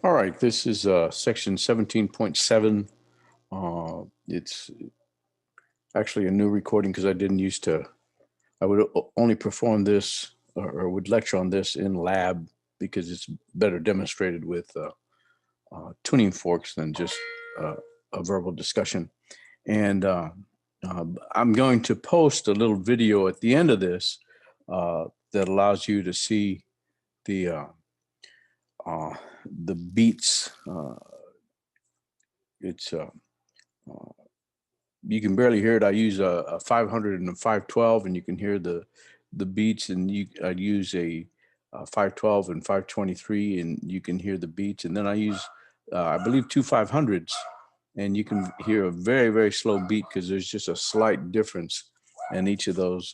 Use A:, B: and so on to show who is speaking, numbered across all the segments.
A: All right, this is section 17.7. It's actually a new recording because I didn't used to, I would only perform this or would lecture on this in lab because it's better demonstrated with tuning forks than just a verbal discussion. And I'm going to post a little video at the end of this that allows you to see the uh, the beats. It's You can barely hear it. I use a 500 and a 512, and you can hear the beats. And I'd use a 512 and 523, and you can hear the beats. And then I use, I believe, two 500s, and you can hear a very, very slow beat because there's just a slight difference in each of those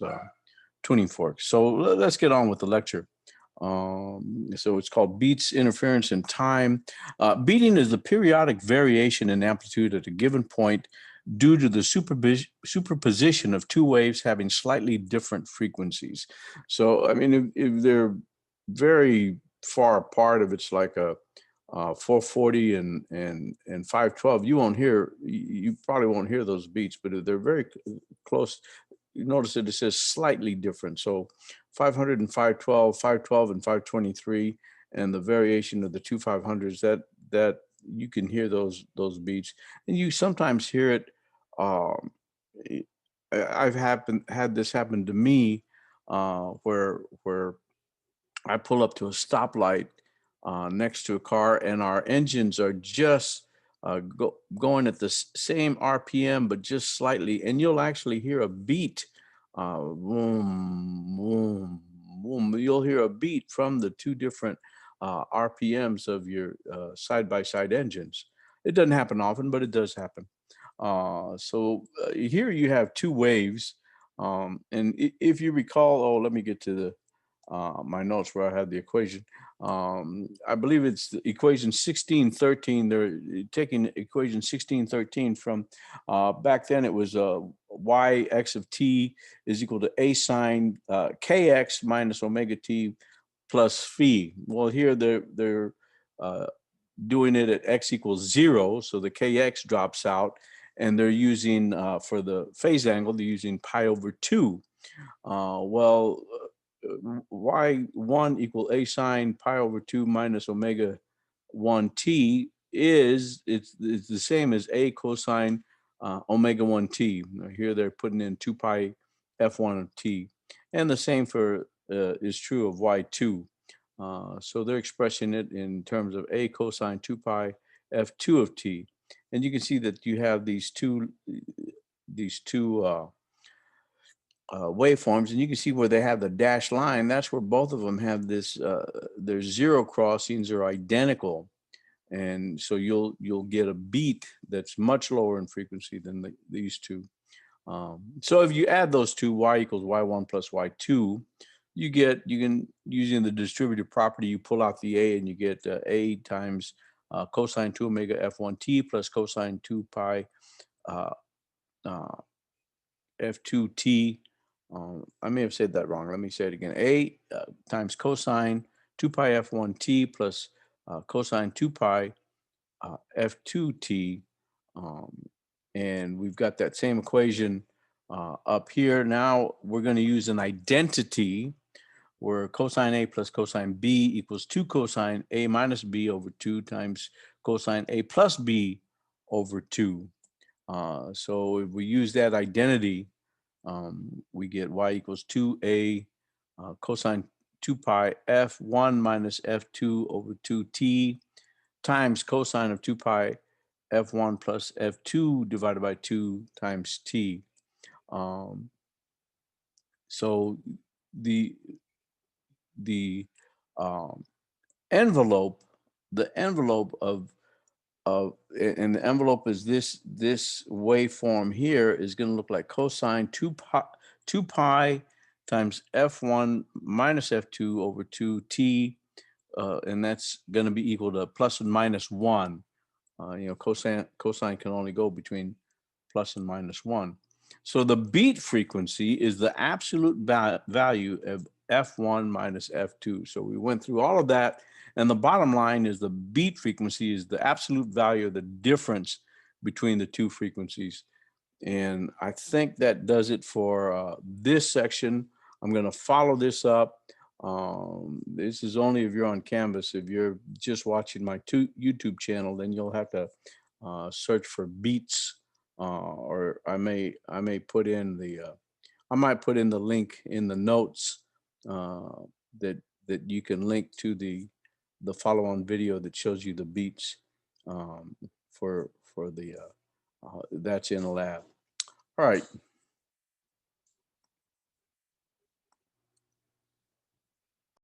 A: tuning forks. So let's get on with the lecture. So it's called beats, interference, and time. Beating is the periodic variation in amplitude at a given point due to the superposition of two waves having slightly different frequencies. So, I mean, if they're very far apart, if it's like a 440 and 512, you probably won't hear those beats. But if they're very close, you notice that it says slightly different. So 500 and 512, 512 and 523, and the variation of the two 500s, that you can hear those beats, and you sometimes hear it. Um, I've had this happen to me, where I pull up to a stoplight next to a car, and our engines are just going at the same RPM, but just slightly, and you'll actually hear a beat. Boom, boom, boom. You'll hear a beat from the two different RPMs of your side-by-side engines. It doesn't happen often, but it does happen. Here you have two waves. And if you recall, oh, let me get to the my notes where I have the equation. I believe it's the equation 1613. They're taking equation 1613 from back then. It was y x of t is equal to a sine kx minus omega t plus phi. Well, here they're uh, doing it at x equals 0, so the kx drops out, and they're using for the phase angle, they're using pi over 2. Y1 equal a sine pi over 2 minus omega 1 t it's the same as a cosine omega 1 t. Here they're putting in 2 pi f1 of t, and the same for is true of y2. So they're expressing it in terms of a cosine 2 pi f2 of t, and you can see that you have these two waveforms, and you can see where they have the dashed line. That's where both of them have this. Their zero crossings are identical, and so you'll get a beat that's much lower in frequency than these two. So if you add those two, y equals y1 plus y2, you can, using the distributive property, you pull out the a, and you get a times cosine 2 omega f1 t plus cosine 2 pi uh, f2 t. I may have said that wrong. Let me say it again. A times cosine 2 pi f1 t plus cosine 2 pi f2 t. And we've got that same equation up here. Now we're going to use an identity where cosine A plus cosine B equals 2 cosine A minus B over 2 times cosine A plus B over 2. So if we use that identity, we get y equals 2a cosine 2 pi f1 minus f2 over 2t times cosine of 2 pi f1 plus f2 divided by 2 times t. So the um, envelope, the envelope of and the envelope is this waveform here is going to look like cosine 2 pi times f1 minus f2 over 2t, and that's going to be equal to plus and minus 1. Cosine can only go between plus and minus 1. So the beat frequency is the absolute value of f1 minus f2. So we went through all of that, And the bottom line is the beat frequency is the absolute value of the difference between the two frequencies. And I think that does it for this section. I'm going to follow this up. This is only if you're on Canvas. If you're just watching my YouTube channel, then you'll have to search for beats, or I may put in the I might put in the link in the notes that you can link to the follow-on video that shows you the beats for the that's in the lab. All right.